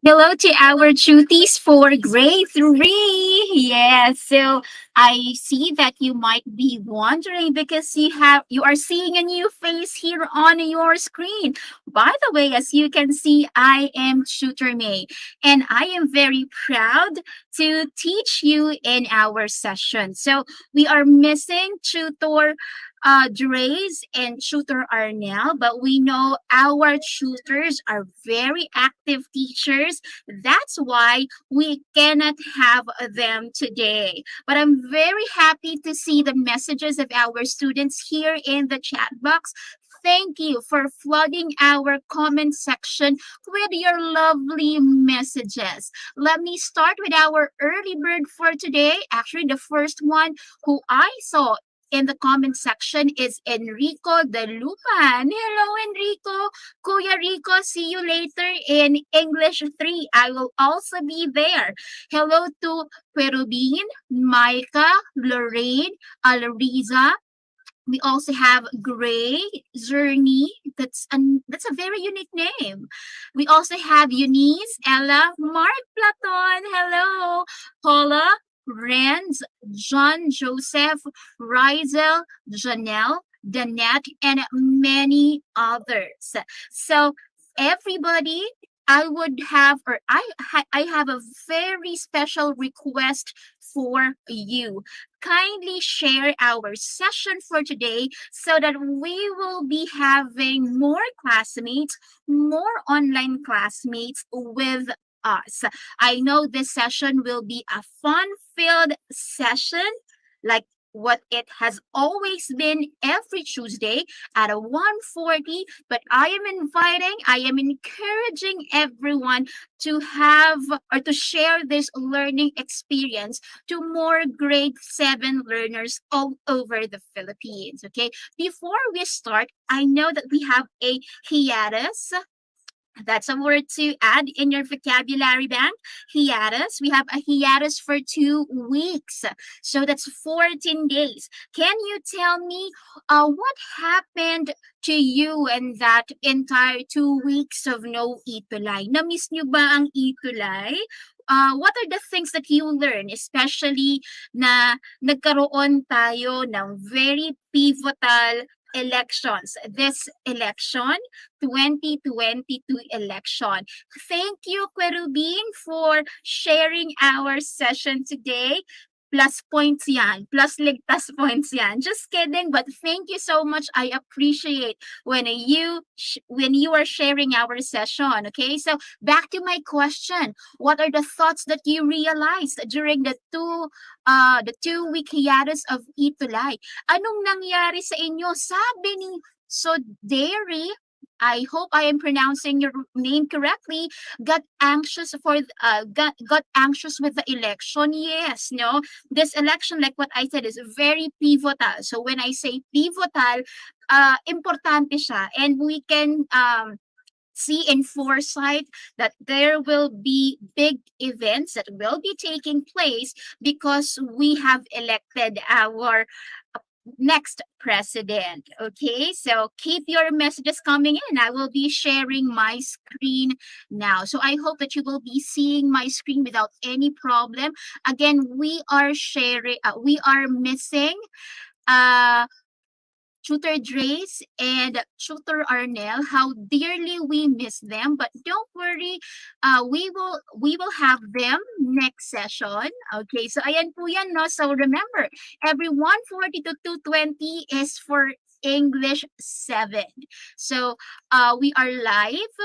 Hello to our cuties for grade 3. Yes, so I see that you might be wondering because you are seeing a new face here on your screen. By the way, as you can see, I am Tutor May, and I am very proud to teach you in our session. So we are missing Tutor Dre's and Tutor Arnell, but we know our tutors are very active teachers. That's why we cannot have them today. But I'm very happy to see the messages of our students here in the chat box. Thank you for flooding our comment section with your lovely messages. Let me start with our early bird for today. Actually, the first one who I saw in the comment section is Enrico De Luman. Hello, Enrico. Kuya Rico, see you later in English 3. I will also be there. Hello to Perubin, Micah, Lorraine, Alriza. We also have Gray, Zerny. That's a very unique name. We also have Eunice, Ella, Mark Platon. Hello, Paula, Renz, John Joseph, Rizel, Janelle, Danette, and many others. So everybody, I have a very special request for you. Kindly share our session for today so that we will be having more classmates, more online classmates with us. I know this session will be a fun-filled session like what it has always been every Tuesday at a 1:40, but I am encouraging everyone to have or to share this learning experience to more grade 7 learners all over the Philippines. Okay, before we start, I know that we have a hiatus. That's a word to add in your vocabulary bank. Hiatus. We have a hiatus for 2 weeks. So that's 14 days. Can you tell me what happened to you in that entire 2 weeks of no itulay? Na-miss nyo ba ang itulay? What are the things that you learn, especially na nagkaroon tayo ng very pivotal elections. This election 2022 election. Thank you, Querubin, for sharing our session today. Plus points yan. Plus ligtas points yan. Just kidding, but thank you so much. I appreciate when you are sharing our session. Okay, so back to my question. What are the thoughts that you realized during the 2 week hiatus of Itulay? Anong nangyari sa inyo? Sabi ni So Dairy, I hope I am pronouncing your name correctly, got anxious with the election. Yes, no. This election, like what I said, is very pivotal. So when I say pivotal, importante siya, and we can see in foresight that there will be big events that will be taking place because we have elected our next president. Okay, so keep your messages coming in. I will be sharing my screen now. So I hope that you will be seeing my screen without any problem. Again, we are missing uh Tutor Drace and Tutor Arnell, how dearly we miss them. But don't worry, we will have them next session. Okay, so ayan po yan, no? So remember, every 1:40 to 2:20 is for English 7. So we are live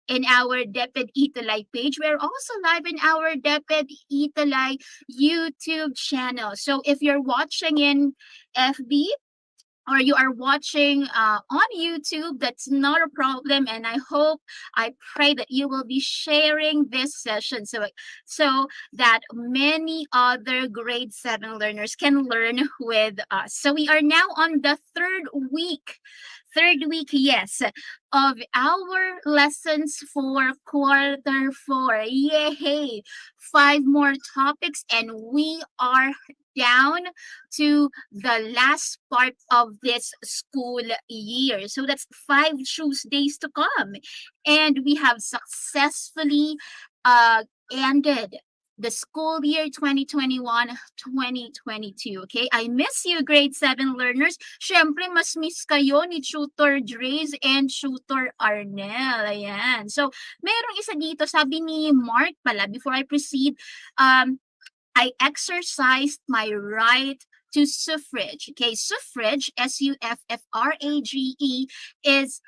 in our DepEd Italay page. We're also live in our DepEd Italay YouTube channel. So if you're watching in FB, or you are watching on YouTube, that's not a problem. And I pray that you will be sharing this session so that many other grade 7 learners can learn with us. So we are now on the third week, yes, of our lessons for quarter 4. Yay! 5 more topics, and we are down to the last part of this school year. So that's 5 Tuesdays to come. And we have successfully ended the school year 2021-2022. Okay? I miss you, grade 7 learners. Syempre, mas miss kayo ni Tutor Draze and Tutor Arnel. Ayan. So, merong isa dito, sabi ni Mark pala, before I proceed, I exercised my right to suffrage. Okay, suffrage, suffrage, is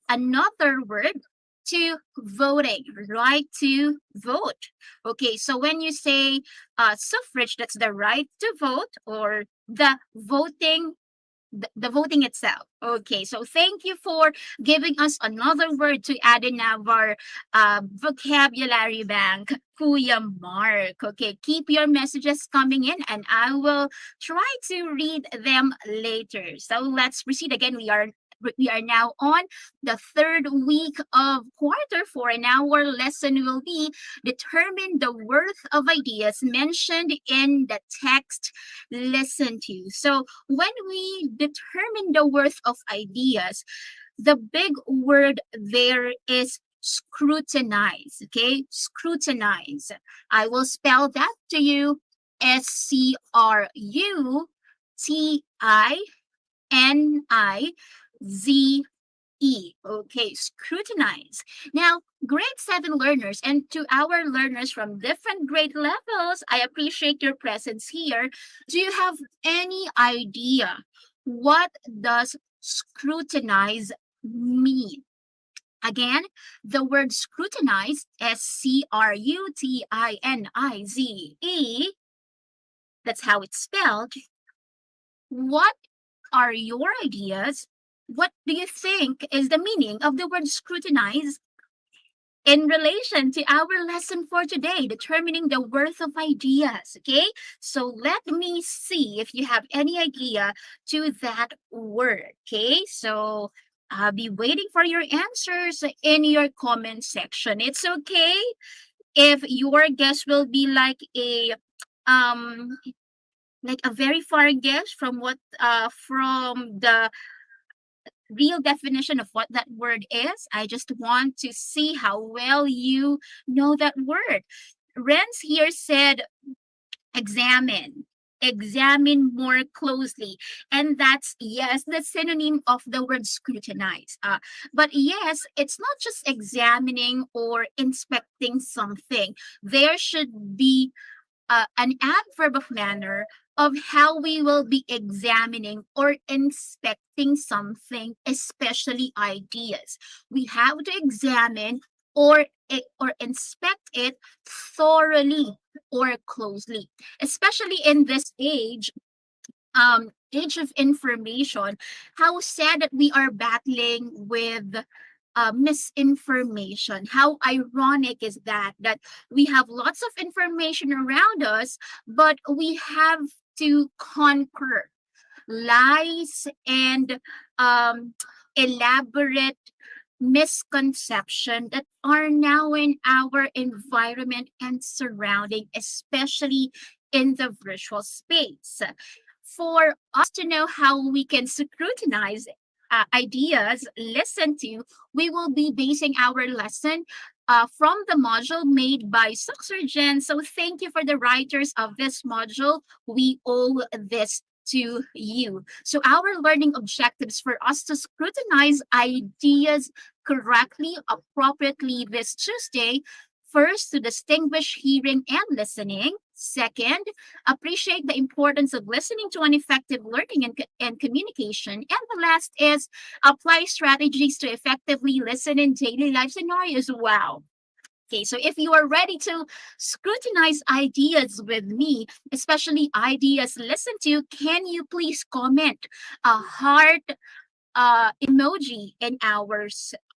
another word to voting, right to vote. Okay, so when you say suffrage, that's the right to vote or the voting, the voting itself. Okay, so thank you for giving us another word to add in our vocabulary bank, Kuya Mark. Okay, keep your messages coming in and I will try to read them later. So let's proceed again. We are now on the third week of quarter four, and our lesson will be determine the worth of ideas mentioned in the text listen to. So when we determine the worth of ideas, the big word there is scrutinize. Okay, scrutinize. I will spell that to you: SCRUTINIZE. Okay, scrutinize. Now, grade 7 learners and to our learners from different grade levels, I appreciate your presence here. Do you have any idea what does scrutinize mean? Again, the word scrutinize, SCRUTINIZE, that's how it's spelled. What are your ideas? What do you think is the meaning of the word scrutinize in relation to our lesson for today, determining the worth of ideas? Okay, so let me see if you have any idea to that word. Okay, so I'll be waiting for your answers in your comment section. It's okay if your guess will be um like a very far guess from what from the real definition of what that word is. I just want to see how well you know that word. Renz here said examine. Examine more closely. And that's, yes, the synonym of the word scrutinize. But yes, it's not just examining or inspecting something. There should be an adverb of manner of how we will be examining or inspecting something, especially ideas. We have to examine or inspect it thoroughly or closely, especially in this age of information. How sad that we are battling with misinformation. How ironic is that we have lots of information around us, but we have to conquer lies and elaborate misconception that are now in our environment and surrounding, especially in the virtual space. For us to know how we can scrutinize ideas listened to, we will be basing our lesson from the module made by Suxurgen. So thank you for the writers of this module. We owe this to you. So our learning objectives for us to scrutinize ideas correctly, appropriately this Tuesday. First, to distinguish hearing and listening. Second, appreciate the importance of listening to an effective learning and communication. And the last is apply strategies to effectively listen in daily life scenarios. Wow. Okay, so if you are ready to scrutinize ideas with me, especially ideas listened to, can you please comment a heart emoji in our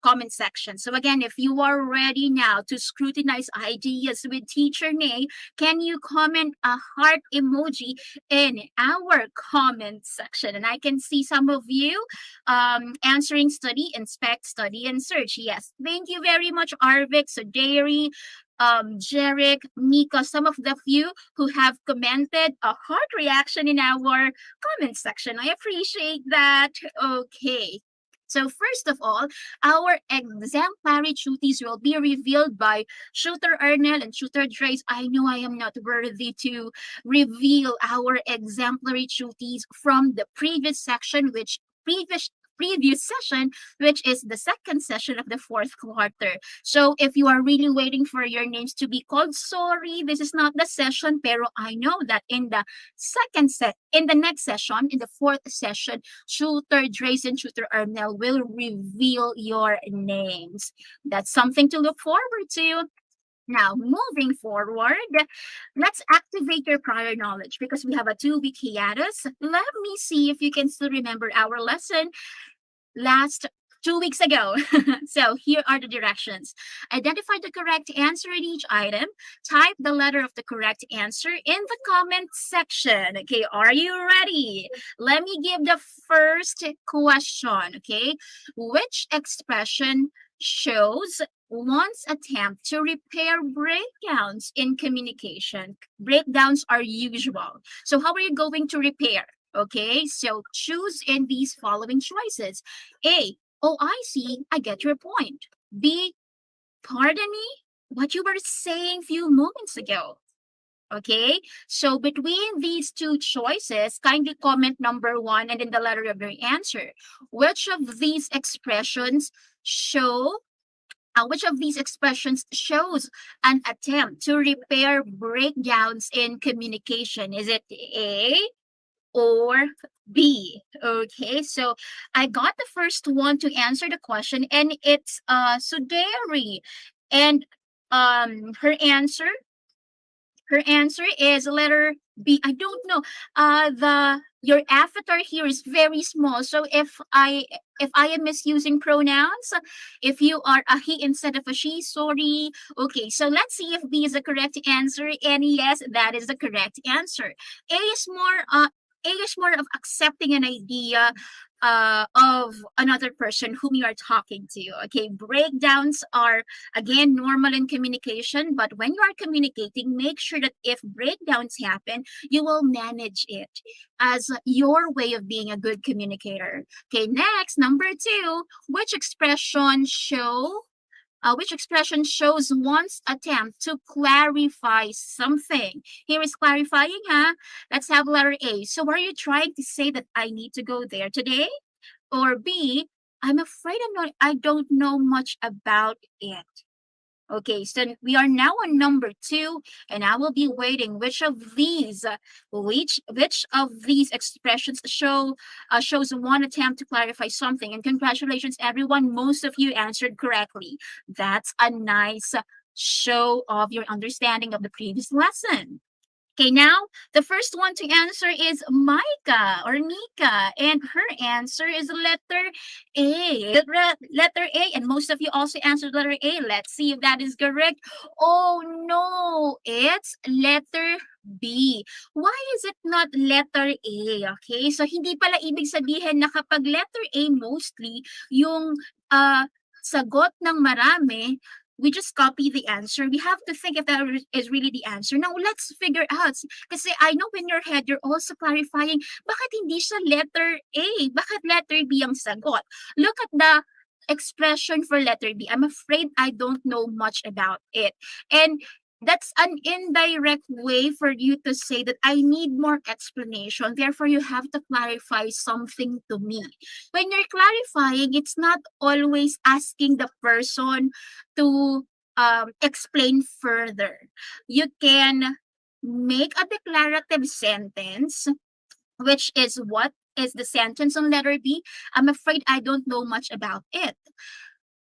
comment section. So again, if you are ready now to scrutinize ideas with Teacher Nay, can you comment a heart emoji in our comment section? And I can see some of you answering study, inspect, study, and search. Yes, thank you very much, Arvik, Suderi, Jeric, Mika, some of the few who have commented a heart reaction in our comment section. I appreciate that. Okay. So first of all, our exemplary duties will be revealed by Shooter Ernel and Shooter Trace. I know I am not worthy to reveal our exemplary duties from the previous section, which previous session, which is the second session of the fourth quarter. So if you are really waiting for your names to be called, sorry, this is not the session. Pero I know that in the next session, in the fourth session, Shooter Drace and Shooter Arnell will reveal your names. That's something to look forward to. Now, moving forward, let's activate your prior knowledge because we have a 2-week hiatus. Let me see if you can still remember our lesson last 2 weeks ago. So here are the directions. Identify the correct answer in each item. Type the letter of the correct answer in the comment section. Okay, are you ready? Let me give the first question. Okay, which expression shows one's attempt to repair breakdowns in communication? Breakdowns are usual. So how are you going to repair? Okay, so choose in these following choices. A, oh, I see, I get your point. B, pardon me, what you were saying few moments ago. Okay, so between these two choices, kindly comment number 1 and then the letter of your answer. Which of these expressions show which of these expressions shows an attempt to repair breakdowns in communication? Is it A or B? Okay, so I got the first one to answer the question, and it's Suderi, and her answer is letter B. I don't know. The your avatar here is very small. So if I am misusing pronouns, if you are a he instead of a she, sorry. Okay, so let's see if B is the correct answer. And yes, that is the correct answer. A is more of accepting an idea of another person whom you are talking to. Okay, breakdowns are again normal in communication, but when you are communicating, make sure that if breakdowns happen, you will manage it as your way of being a good communicator. Okay, next, number 2, which expression shows one's attempt to clarify something? Here is clarifying, huh? Let's have letter A. So are you trying to say that I need to go there today? Or B, I'm afraid I don't know much about it. Okay, so we are now on number 2, and I will be waiting. Which of these expressions shows one attempt to clarify something? And congratulations, everyone! Most of you answered correctly. That's a nice show of your understanding of the previous lesson. Okay, now the first one to answer is Micah or Nika, and her answer is letter A. Letter A, and most of you also answered letter A. Let's see if that is correct. Oh no, it's letter B. Why is it not letter A? Okay, so hindi pala ibig sabihin na kapag letter A mostly yung sagot ng marami, we just copy the answer. We have to think if that is really the answer. Now, let's figure out. Kasi I know in your head, you're also clarifying, bakit hindi siya letter A? Bakit letter B ang sagot? Look at the expression for letter B. I'm afraid I don't know much about it. And that's an indirect way for you to say that I need more explanation. Therefore, you have to clarify something to me. When you're clarifying, it's not always asking the person to explain further. You can make a declarative sentence, which is what is the sentence on letter B. I'm afraid I don't know much about it.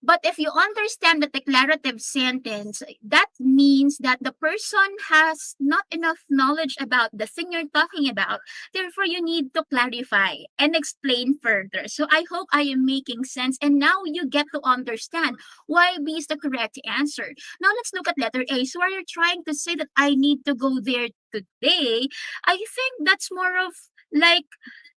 But if you understand the declarative sentence, that means that the person has not enough knowledge about the thing you're talking about. Therefore, you need to clarify and explain further. So I hope I am making sense. And now you get to understand why B is the correct answer. Now let's look at letter A. So are you trying to say that I need to go there today? I think that's more of like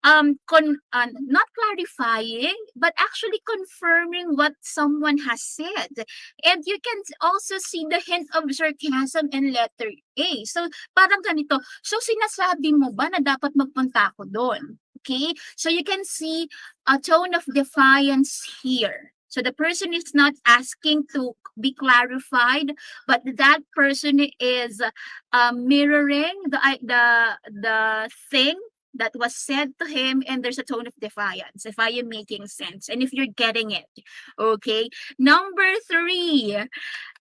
not clarifying but actually confirming what someone has said, and you can also see the hint of sarcasm in letter A. So parang ganito, so sinasabi mo ba na dapat magpunta ako doon? Okay, so you can see a tone of defiance here. So the person is not asking to be clarified, but that person is mirroring the thing that was said to him, and there's a tone of defiance. If I am making sense, and if you're getting it, okay. Number three,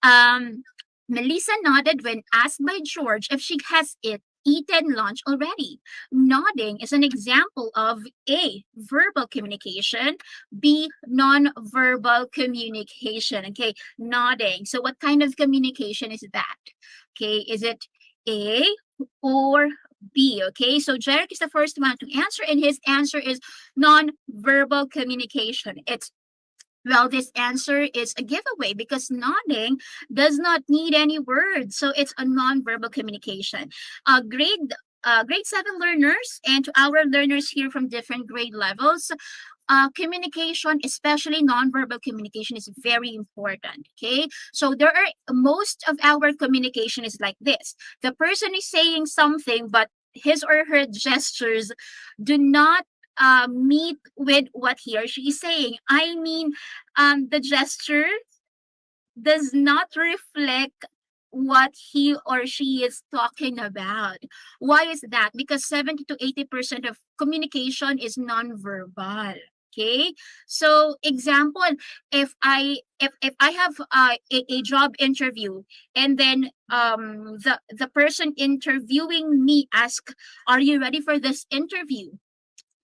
um, Melissa nodded when asked by George if she has eaten lunch already. Nodding is an example of A, verbal communication, B, non-verbal communication. Okay, nodding. So what kind of communication is that? Okay, is it A or B? Okay, so Jarek is the first one to answer, and his answer is non-verbal communication. Well, this answer is a giveaway because nodding does not need any words. So it's a non-verbal communication. Grade 7 learners and to our learners here from different grade levels, communication, especially non-verbal communication, is very important. Okay, so there are most of our communication is like this. The person is saying something, but his or her gestures do not meet with what he or she is saying. I mean, the gesture does not reflect what he or she is talking about. Why is that? Because 70 to 80% of communication is nonverbal. Okay, so example, if I have a job interview, and then the person interviewing me ask, "Are you ready for this interview?"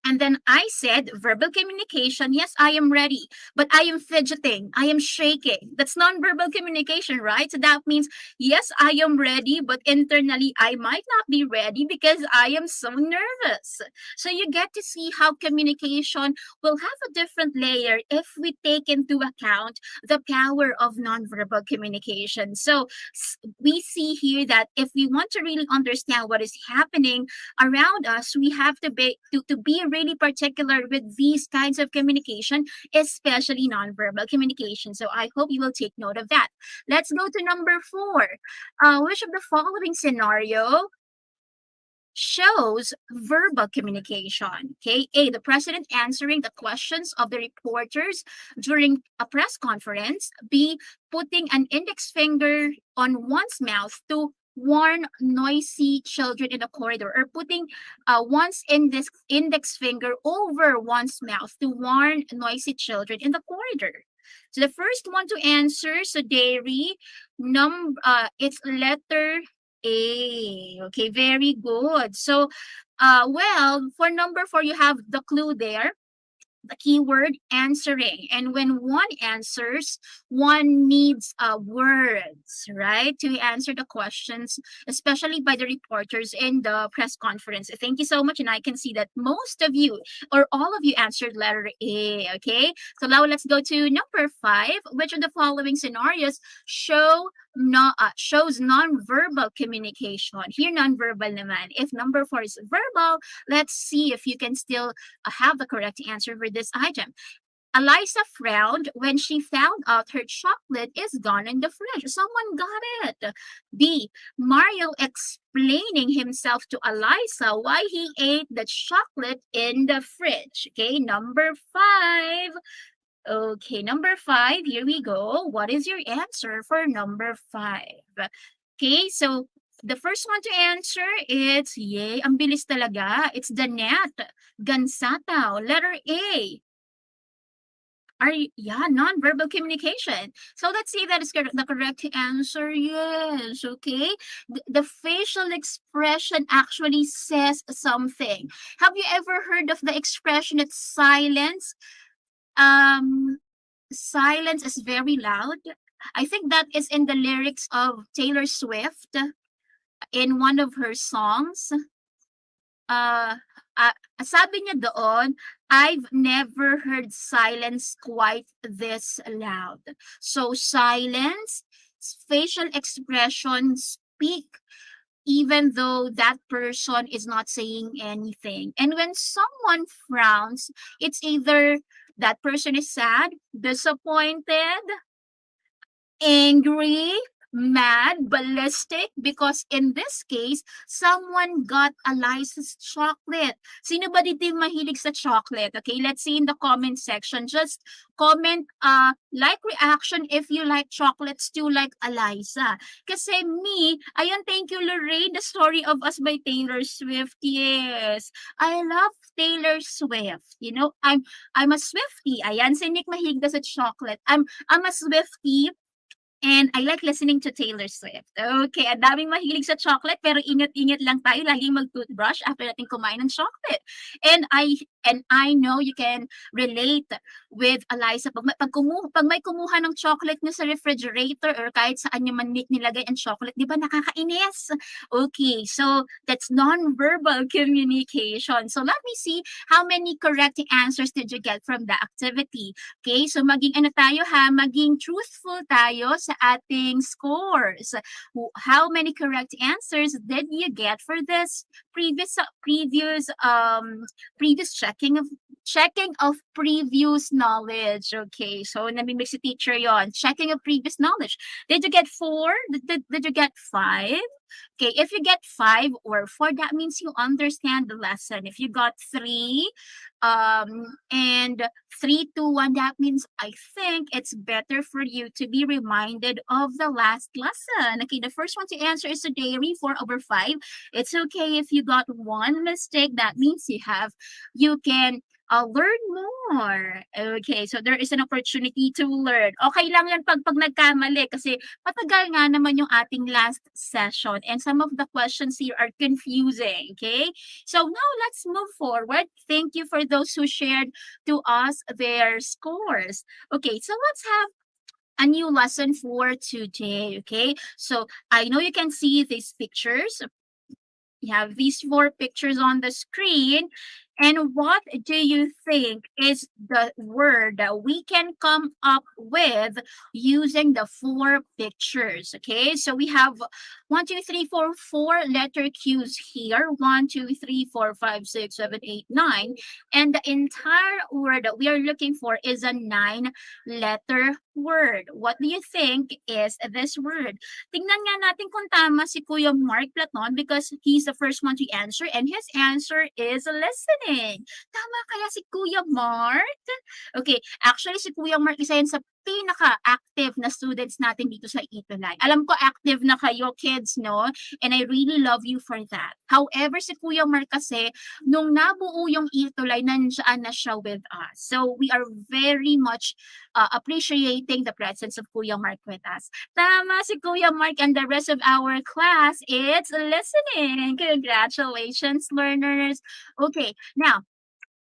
And then I said, verbal communication, yes, I am ready, but I am fidgeting, I am shaking. That's nonverbal communication, right? So that means, yes, I am ready, but internally, I might not be ready because I am so nervous. So you get to see how communication will have a different layer if we take into account the power of nonverbal communication. So we see here that if we want to really understand what is happening around us, we have to be really particular with these kinds of communication, especially nonverbal communication. So I hope you will take note of that. Let's go to number 4. Which of the following scenario shows verbal communication? Okay, A, the president answering the questions of the reporters during a press conference. B, putting an index finger on one's mouth to warn noisy children in the corridor, or putting one's index finger over one's mouth to warn noisy children in the corridor. So the first one to answer, so Dairy, it's letter A. Okay, very good. So, well, for number 4, you have the clue there, the keyword answering. And when one answers, one needs words, right, to answer the questions, especially by the reporters in the press conference. Thank you so much. And I can see that most of you or all of you answered letter A. Okay, so now let's go to number 5. Which of the following scenarios shows non-verbal communication? Here, non-verbal naman. If number 4 is verbal, let's see if you can still have the correct answer for this item. Eliza frowned when she found out her chocolate is gone in the fridge. Someone got it. B, Mario explaining himself to Eliza why he ate the chocolate in the fridge. Okay, number 5. Okay, number 5, here we go. What is your answer for number 5? Okay, so the first one to answer, it's, yay, ang bilis talaga. It's Danette Gansataw, letter A. Yeah, non-verbal communication. So let's see if that is the correct answer. Yes, okay. The facial expression actually says something. Have you ever heard of the expression that silence is very loud? I think that is in the lyrics of Taylor Swift in one of her songs. Sabi niya doon, I've never heard silence quite this loud. So silence, facial expressions speak even though that person is not saying anything. And when someone frowns, it's either that person is sad, disappointed, angry, mad, ballistic, because in this case, someone got a licensed chocolate. Sino ba dito yung mahilig sa chocolate? Okay, let's see in the comment section. Just comment like reaction if you like chocolates too, like Eliza. Kasi me, ayun, thank you Lorraine, The Story of Us by Taylor Swift. Yes, I love Taylor Swift. You know, I'm a Swiftie. Ayan, si Nick mahilig daw sa chocolate. I'm a Swiftie. And I like listening to Taylor Swift. Okay, ang daming mahilig sa chocolate pero ingat-ingat lang tayo laging mag-toothbrush after natin kumain ng chocolate. And I know you can relate with Eliza pag may kumuha ng chocolate niyo sa refrigerator or kahit saan niyo man nilagay ang chocolate, 'di ba nakakainis? Okay, so that's non-verbal communication. So let me see how many correct answers did you get from the activity. Okay, so maging ano tayo ha, maging truthful tayo sa ating scores. How many correct answers did you get for this previous checking of previous knowledge? Okay, so namimik si teacher yon. Checking of previous knowledge. Did you get 4? Did you get 5? Okay, if you get 5 or 4, that means you understand the lesson. If you got 3, and 3, 2, 1, that means I think it's better for you to be reminded of the last lesson. Okay, the first one to answer is a dairy, 4/5. It's okay if you got 1 mistake. That means you can learn more. Okay, so there is an opportunity to learn. Okay lang yan pag nagkamali kasi matagal nga naman yung ating last session and some of the questions here are confusing. Okay, so now let's move forward. Thank you for those who shared to us their scores. Okay, so let's have a new lesson for today. Okay, so I know you can see these pictures. You have these 4 pictures on the screen. And what do you think is the word that we can come up with using the 4 pictures? Okay, so we have 1, 2, 3, 4, 4 letter cues here. 1, 2, 3, 4, 5, 6, 7, 8, 9. And the entire word that we are looking for is a 9-letter word. What do you think is this word? Tingnan nga natin kung tama si Kuya Mark Platon because he's the first one to answer and his answer is listening. Tama kaya si Kuya Mark? Okay, actually si Kuya Mark isa yan sa pinaka-active na students natin dito sa Itulay. Alam ko active na kayo kids, no? And I really love you for that. However, si Kuya Mark kasi, nung nabuo yung Itulay, nandiyan na siya with us. So we are very much appreciating the presence of Kuya Mark with us. Tama si Kuya Mark and the rest of our class, it's listening. Congratulations, learners. Okay, now,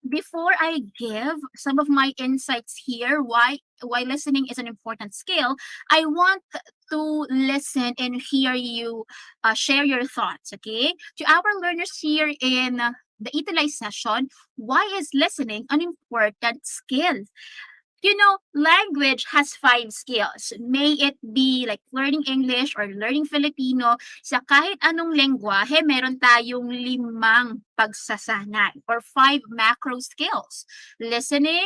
before I give some of my insights here, why listening is an important skill, I want to listen and hear you share your thoughts, okay? To our learners here in the Italay session, why is listening an important skill? You know, language has 5 skills. May it be like learning English or learning Filipino. Sa kahit anong lengguwahe, meron tayong 5 pagsasanay or 5 macro skills. Listening,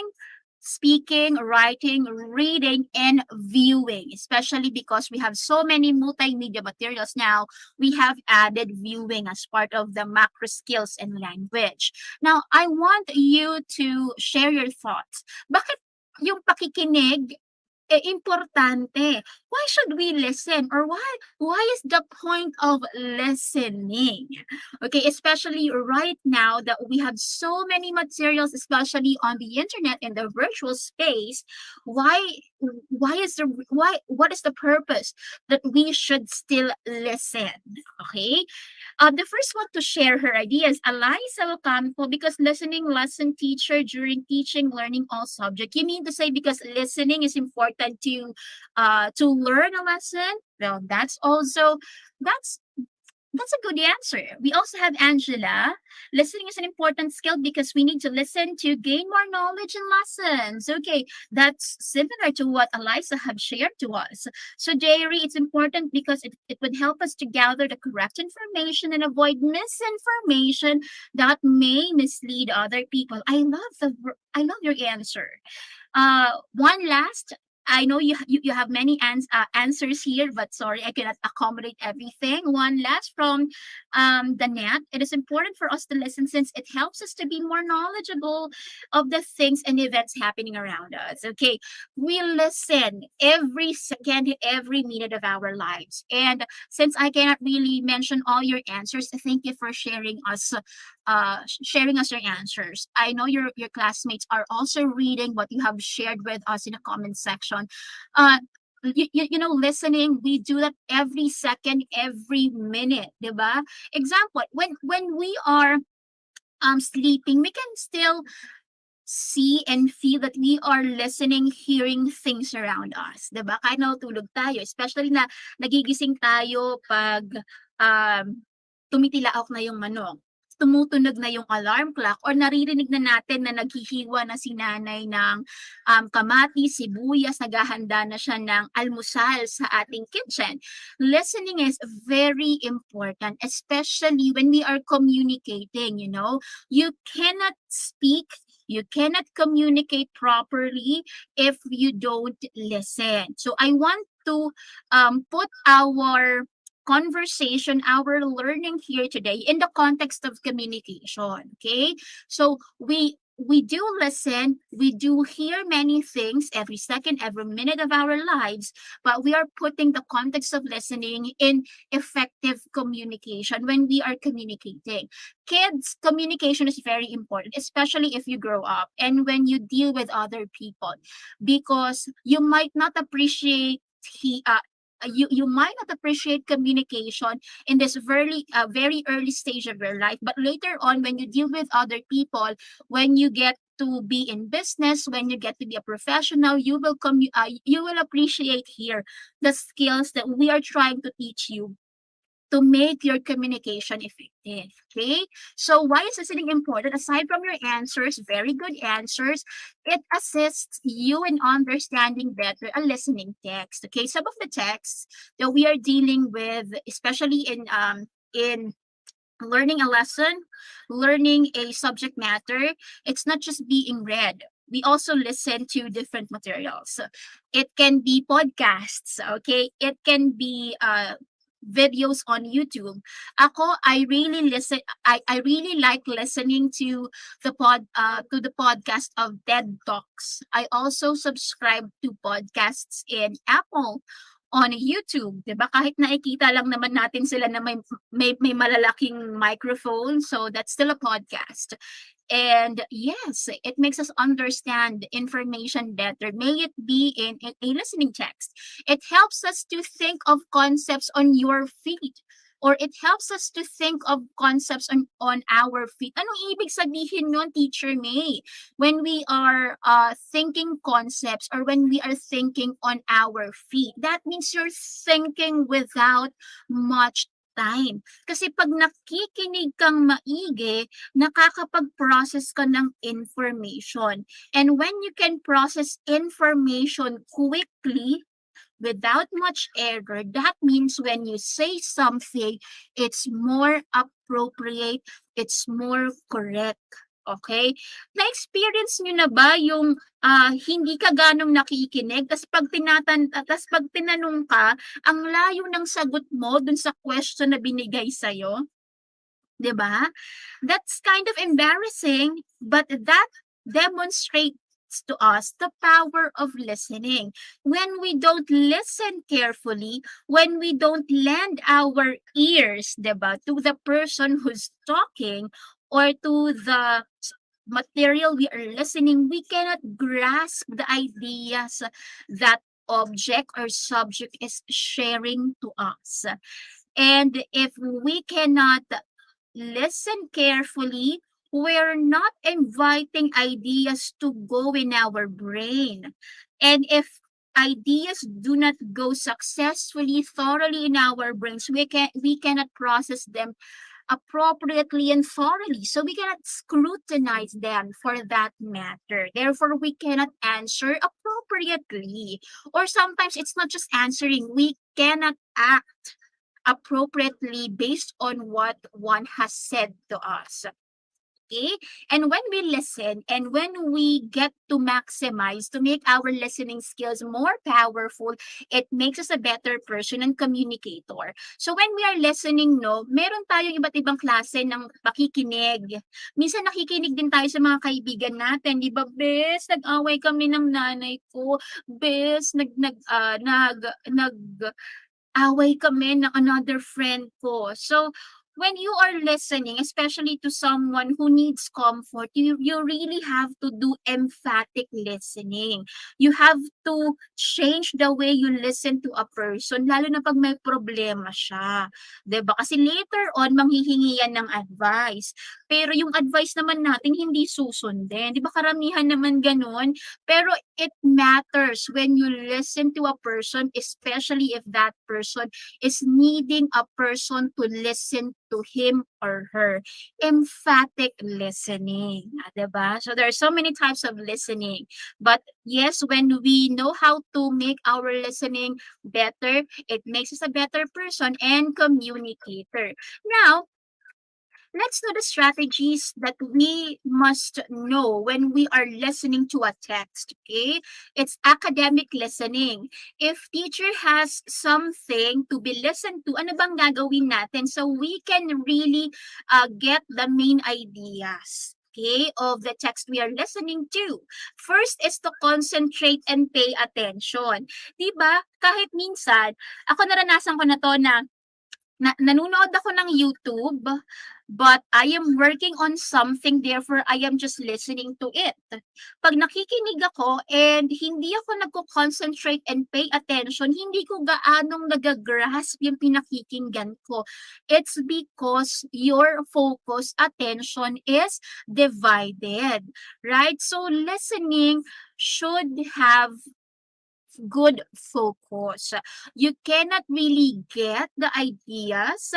speaking, writing, reading, and viewing. Especially because we have so many multimedia materials now, we have added viewing as part of the macro skills in language. Now, I want you to share your thoughts. Bakit yung pakikinig importante? Why should we listen or why is the point of listening? Okay, especially right now that we have so many materials, especially on the internet and the virtual space, what is the purpose that we should still listen? Okay? The first one to share her idea is Eliza Ocampo because listening lesson teacher during teaching, learning all subject. You mean to say because listening is important to learn a lesson? Well, that's a good answer. We also have Angela. Listening is an important skill because we need to listen to gain more knowledge and lessons. Okay, that's similar to what Eliza have shared to us. So, Jerry, it's important because it would help us to gather the correct information and avoid misinformation that may mislead other people. I love your answer. One last I know you have many answers here, but sorry, I cannot accommodate everything. One last from Danette. It is important for us to listen since it helps us to be more knowledgeable of the things and events happening around us. Okay, we listen every second, every minute of our lives. And since I cannot really mention all your answers, thank you for sharing us your answers. I know your classmates are also reading what you have shared with us in the comment section. Uh, listening, we do that every second, every minute, diba? Example, when we are sleeping, we can still see and feel that we are listening, hearing things around us, 'di ba? Kahit natutulog tayo, especially na nagigising tayo pag tumitilaok na yung manok, tumutunog na yung alarm clock, or naririnig na natin na naghihiwa na si nanay ng kamatis, sibuyas, naghahanda na siya ng almusal sa ating kitchen. Listening is very important, especially when we are communicating, you know. You cannot speak, you cannot communicate properly if you don't listen. So I want to put our conversation, our learning here today in the context of communication. Okay, so we do listen, we do hear many things every second, every minute of our lives, but we are putting the context of listening in effective communication when we are communicating. Kids, communication is very important, especially if you grow up and when you deal with other people, because you might not appreciate you might not appreciate communication in this very early stage of your life, but later on when you deal with other people, when you get to be in business, when you get to be a professional, you will appreciate here the skills that we are trying to teach you to make your communication effective. Okay? So why is listening important? Aside from your answers, very good answers, it assists you in understanding better a listening text. Okay, some of the texts that we are dealing with, especially in learning a lesson, learning a subject matter, it's not just being read. We also listen to different materials. It can be podcasts, okay? It can be videos on YouTube. Ako, I really like listening to the podcast of TED Talks. I also subscribe to podcasts in Apple on YouTube, 'di ba? Kahit nakikita lang naman natin sila na may malalaking microphone, so that's still a podcast. And yes, it makes us understand information better. May it be in a listening text. It helps us to think of concepts on your feet. Or it helps us to think of concepts on our feet. Anong ibig sabihin nun, Teacher May? When we are thinking concepts or when we are thinking on our feet, that means you're thinking without much time. Kasi pag nakikinig kang maigi, nakakapag-process ka ng information. And when you can process information quickly, without much error, that means when you say something, it's more appropriate, it's more correct. Okay? Na-experience nyo na ba yung hindi ka ganong nakikinig, tas pag tinanong ka, ang layo ng sagot mo dun sa question na binigay sa'yo? 'Di ba? That's kind of embarrassing, but that demonstrates to us the power of listening. When we don't listen carefully, when we don't lend our ears, 'di ba, to the person who's talking or to the material we are listening, we cannot grasp the ideas that object or subject is sharing to us. And if we cannot listen carefully, we're not inviting ideas to go in our brain. And if ideas do not go successfully, thoroughly in our brains, we cannot process them appropriately and thoroughly. So we cannot scrutinize them for that matter. Therefore, we cannot answer appropriately. Or sometimes it's not just answering, we cannot act appropriately based on what one has said to us. Okay? And when we listen and when we get to maximize, to make our listening skills more powerful, it makes us a better person and communicator. So when we are listening, no, meron tayong iba't ibang klase ng pakikinig. Minsan nakikinig din tayo sa mga kaibigan natin, 'di ba, "Bes, nag-away kami ng nanay ko. Bes, nag-away kami ng another friend ko." So, when you are listening, especially to someone who needs comfort, you really have to do emphatic listening. You have to change the way you listen to a person, lalo na 'pag may problema siya, 'di ba? Kasi later on manghihingi yan ng advice, pero yung advice naman natin hindi susundin, 'di ba karamihan naman gano'n? Pero it matters when you listen to a person, especially if that person is needing a person to listen to him or her. Emphatic listening, 'di ba? So there are so many types of listening. But yes, when we know how to make our listening better, it makes us a better person and communicator. Now, let's know the strategies that we must know when we are listening to a text, okay? It's academic listening. If teacher has something to be listened to, ano bang gagawin natin so we can really get the main ideas, okay, of the text we are listening to. First is to concentrate and pay attention. 'Di ba? Kahit minsan, ako naranasan ko na 'to na nanonood ako ng YouTube, but I am working on something, therefore I am just listening to it. 'Pag nakikinig ako and hindi ako nagko-concentrate and pay attention, hindi ko gaanong nagagrasp yung pinakikinggan ko. It's because your focus, attention is divided, right? So listening should have good focus. You cannot really get the ideas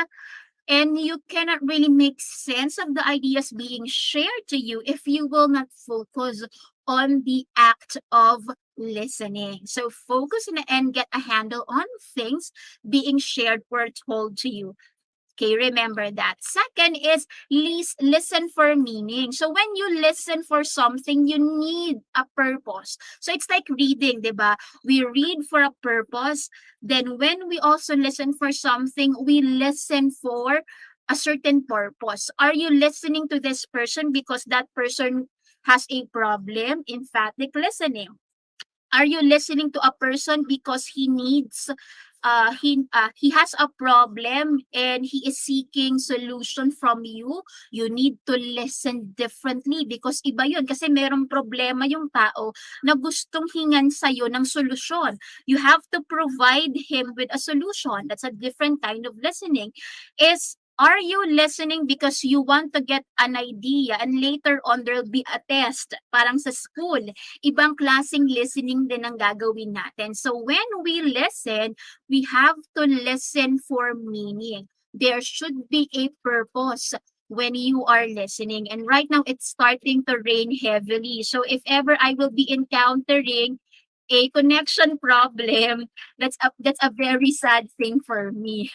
and you cannot really make sense of the ideas being shared to you if you will not focus on the act of listening. So focus and get a handle on things being shared or told to you. Okay, remember that. Second is listen for meaning. So when you listen for something, you need a purpose. So it's like reading, 'di ba? We read for a purpose. Then when we also listen for something, we listen for a certain purpose. Are you listening to this person because that person has a problem? Emphatic listening. Are you listening to a person because he has a problem and he is seeking solution from you? You need to listen differently because iba yun kasi merong problema yung tao na gustong hingan sa'yo ng solusyon. You have to provide him with a solution. That's a different kind of listening. Are you listening because you want to get an idea and later on there'll be a test, parang sa school? Ibang klaseng listening din ang gagawin natin. So when we listen, we have to listen for meaning. There should be a purpose when you are listening. And right now, it's starting to rain heavily. So if ever I will be encountering a connection problem, that's a very sad thing for me.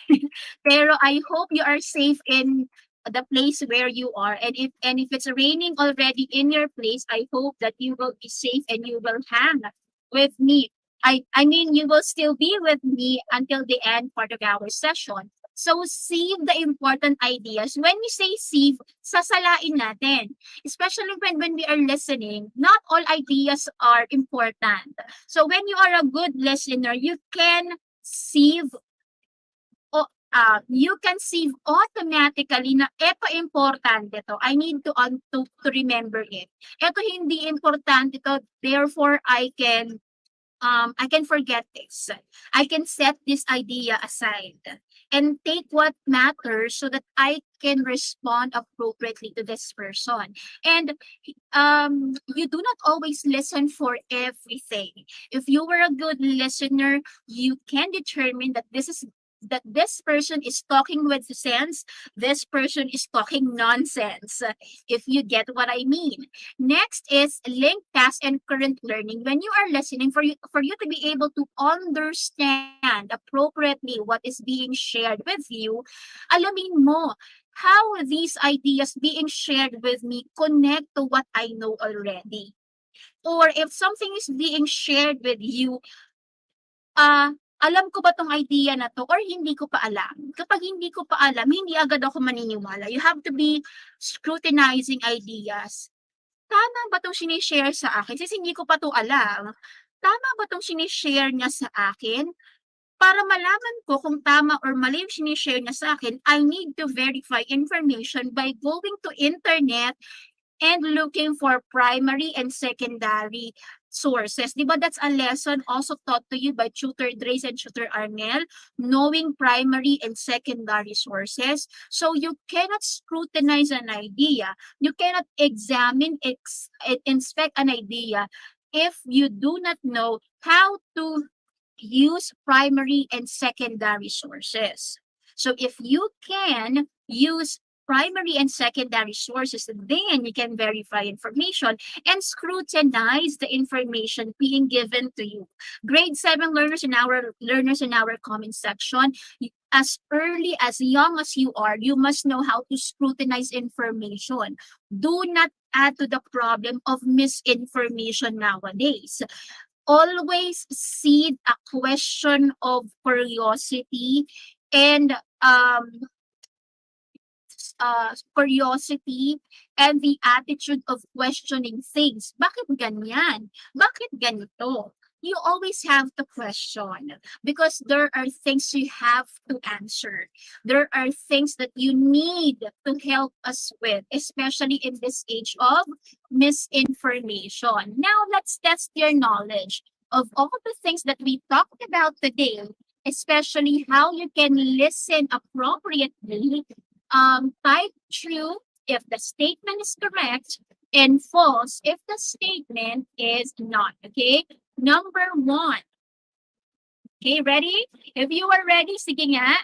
Pero I hope you are safe in the place where you are. And if it's raining already in your place, I hope that you will be safe and you will hang with me. I mean you will still be with me until the end part of our session. So save the important ideas. When we say save, sasalain natin. Especially when we are listening, not all ideas are important. So when you are a good listener, save you can save automatically na eto importante to. I need to remember it. Eto hindi importante to, therefore I can forget this. I can set this idea aside and take what matters so that I can respond appropriately to this person. And you do not always listen for everything. If you were a good listener, you can determine that this person is talking with sense, this person is talking nonsense, if you get what I mean. Next is link past and current learning. When you are listening, for you to be able to understand appropriately what is being shared with you, alamin mo, how these ideas being shared with me connect to what I know already. Or if something is being shared with you, ah, alam ko ba 'tong idea na 'to or hindi ko pa alam? Kapag hindi ko pa alam, hindi agad ako maniniwala. You have to be scrutinizing ideas. Tama ba 'tong shine-share sa akin since hindi ko pa 'to alam? Tama ba 'tong shine-share niya sa akin? Para malaman ko kung tama or mali yung shine-share niya sa akin, I need to verify information by going to internet and looking for primary and secondary sources. Di ba that's a lesson also taught to you by Tutor Drace and Tutor Arnel, knowing primary and secondary sources. So you cannot scrutinize an idea. You cannot examine, inspect an idea if you do not know how to use primary and secondary sources. So if you can use primary and secondary sources, then you can verify information and scrutinize the information being given to you. Grade 7 learners in our comment section, as early as young as you are, you must know how to scrutinize information. Do not add to the problem of misinformation nowadays. Always seed a question of curiosity and curiosity and the attitude of questioning things. Bakit ganyan? Bakit ganito? You always have to question because there are things you have to answer. There are things that you need to help us with, especially in this age of misinformation. Now, let's test your knowledge of all the things that we talked about today, especially how you can listen appropriately. Type true if the statement is correct and false if the statement is not. Okay, number 1. Okay, ready? If you are ready, sige nga.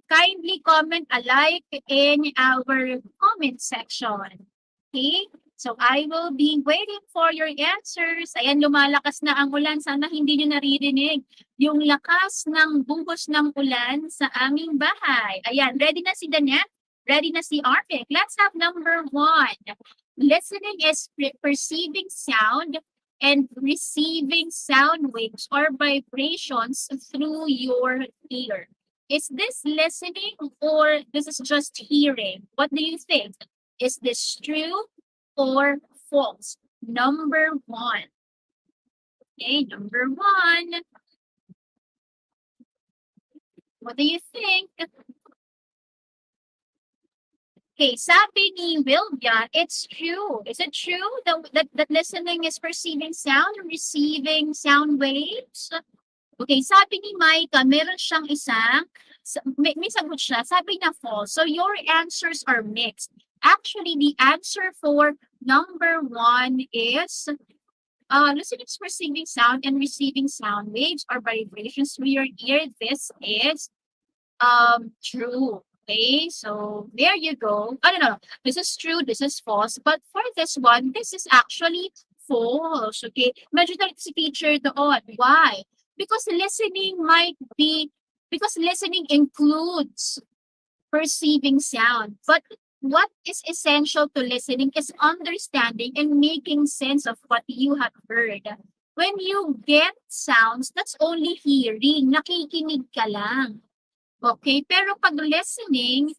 Kindly comment a like in our comment section. Okay? So I will be waiting for your answers. Ayan, lumalakas na ang ulan. Sana hindi nyo naririnig yung lakas ng buhos ng ulan sa aming bahay. Ayan, ready na si Danette? Ready na si Arvic? Let's have number 1. Listening is perceiving sound and receiving sound waves or vibrations through your ear. Is this listening or this is just hearing? What do you think? Is this true or false? Number 1. Okay, number 1. What do you think? Okay, sabi ni Wilbia, it's true. Is it true that listening is perceiving sound or receiving sound waves? Okay, sabi ni Micah, meron siyang isang, may sagot siya, sabi na false. So your answers are mixed. Actually, the answer for number 1 is listening is perceiving sound and receiving sound waves or vibrations through your ear. This is true. Okay, so there you go. I don't know. This is true, this is false. But for this one, this is actually false. Okay, medyo talit si teacher doon. Why? Because listening includes perceiving sound. But what is essential to listening is understanding and making sense of what you have heard. When you get sounds, that's only hearing. Nakikinig ka lang. Okay, pero pag listening,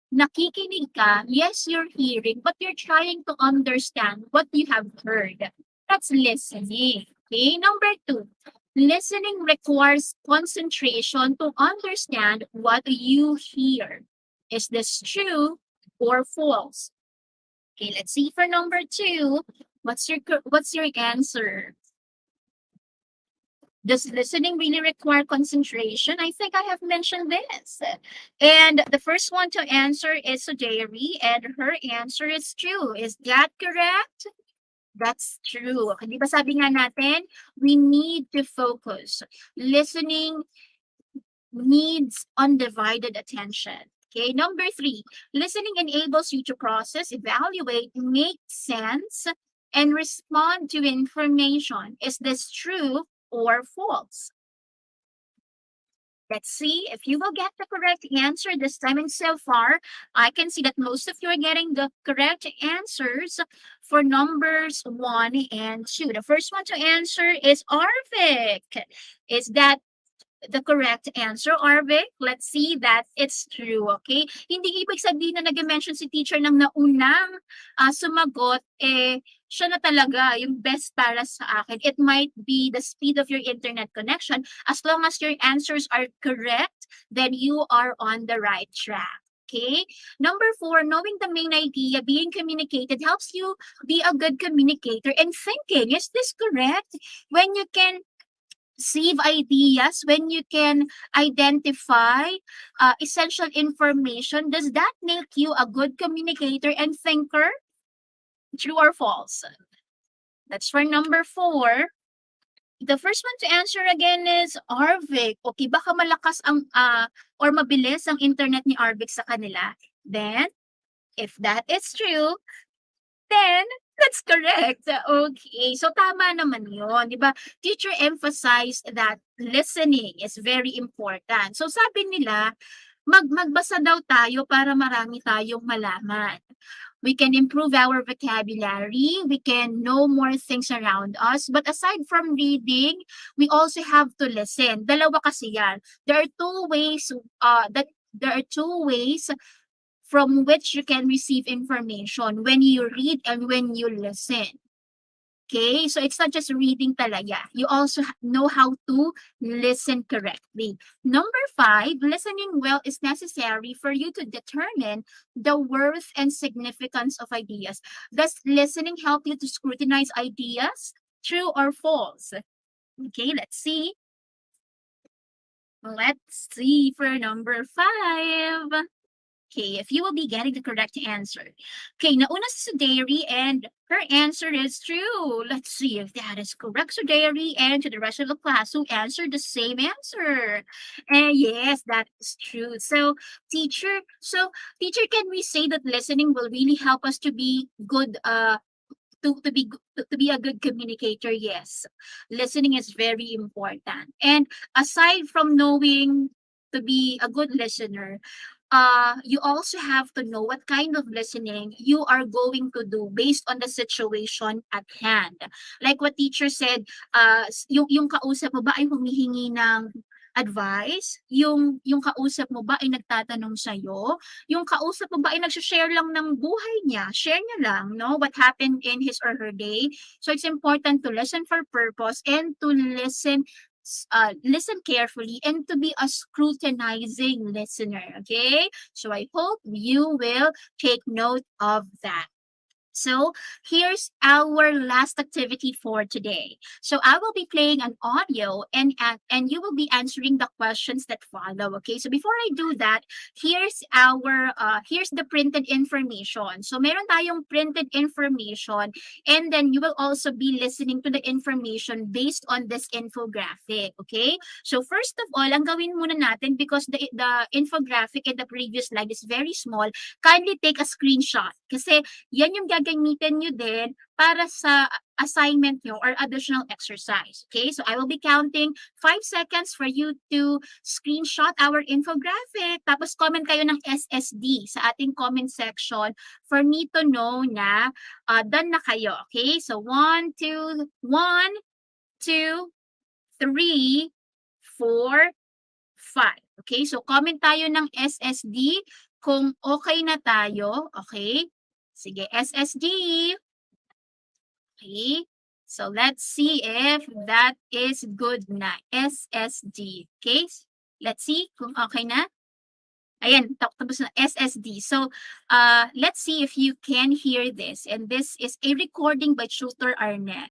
nakikinig ka, yes, you're hearing, but you're trying to understand what you have heard. That's listening. Okay, number 2. Listening requires concentration to understand what you hear. Is this true or false? Okay, let's see for number 2. What's your answer? Does listening really require concentration? I think I have mentioned this. And the first one to answer is Suderi, and her answer is true. Is that correct? That's true. Di ba sabi nga natin, we need to focus. Listening needs undivided attention. Okay, number 3, listening enables you to process, evaluate, make sense, and respond to information. Is this true or false? Let's see if you will get the correct answer this time. And so far, I can see that most of you are getting the correct answers for numbers 1 and 2. The first one to answer is Arvik. Is that the correct answer, Arvik? Let's see that it's true, okay? Hindi ibig sabihin na nag-mention si teacher ng naunang sumagot, siya na talaga yung best para sa akin. It might be the speed of your internet connection. As long as your answers are correct, then you are on the right track. Okay. Number 4, knowing the main idea being communicated helps you be a good communicator and thinking. Is this correct? When you can save ideas, when you can identify essential information, does that make you a good communicator and thinker? True or false? That's for number 4. The first one to answer again is Arvik. Okay, baka malakas ang or mabilis ang internet ni Arvik sa kanila. Then, if that is true, then that's correct. Okay, so tama naman yun, di ba? Teacher emphasized that listening is very important. So sabi nila, magbasa daw tayo para marami tayong malaman. We can improve our vocabulary, we can know more things around us, but aside from reading, we also have to listen. Dalawa kasi yan. There are two ways from which you can receive information when you read and when you listen. Okay, so it's not just reading talaga. You also know how to listen correctly. Number 5, listening well is necessary for you to determine the worth and significance of ideas. Does listening help you to scrutinize ideas? True or false? Okay, let's see. Let's see for number 5. Okay, if you will be getting the correct answer. Okay, nauna si Sudari and her answer is true. Let's see if that is correct, Sudari, and to the rest of the class who answered the same answer. And yes, that is true. So teacher, can we say that listening will really help us to be good to be a good communicator? Yes, listening is very important. And aside from knowing to be a good listener, you also have to know what kind of listening you are going to do based on the situation at hand. Like what teacher said, yung kausap mo ba ay humihingi ng advice? Yung kausap mo ba ay nagtatanong sa'yo? Yung kausap mo ba ay nag-share lang ng buhay niya? Share niya lang, no? What happened in his or her day. So it's important to listen for purpose and to listen carefully and to be a scrutinizing listener. Okay, so I hope you will take note of that. So here's our last activity for today. So I will be playing an audio and you will be answering the questions that follow. Okay, so before I do that, here's the printed information. So meron tayong printed information, and then you will also be listening to the information based on this infographic. Okay, so first of all, ang gawin muna natin, because the infographic in the previous slide is very small, kindly take a screenshot kasi yan yung gagamitin nyo din para sa assignment nyo or additional exercise. Okay, so I will be counting 5 seconds for you to screenshot our infographic. Tapos comment kayo ng SSD sa ating comment section for me to know na done na kayo. Okay, so 1, 2, 3, 4, 5. Okay, so comment tayo ng SSD kung okay na tayo. Okay, sige, SSD. Okay, so let's see if that is good na. SSD. Okay, let's see kung okay na. Ayan, tapos na SSD. So, let's see if you can hear this. And this is a recording by Shooter Arnett.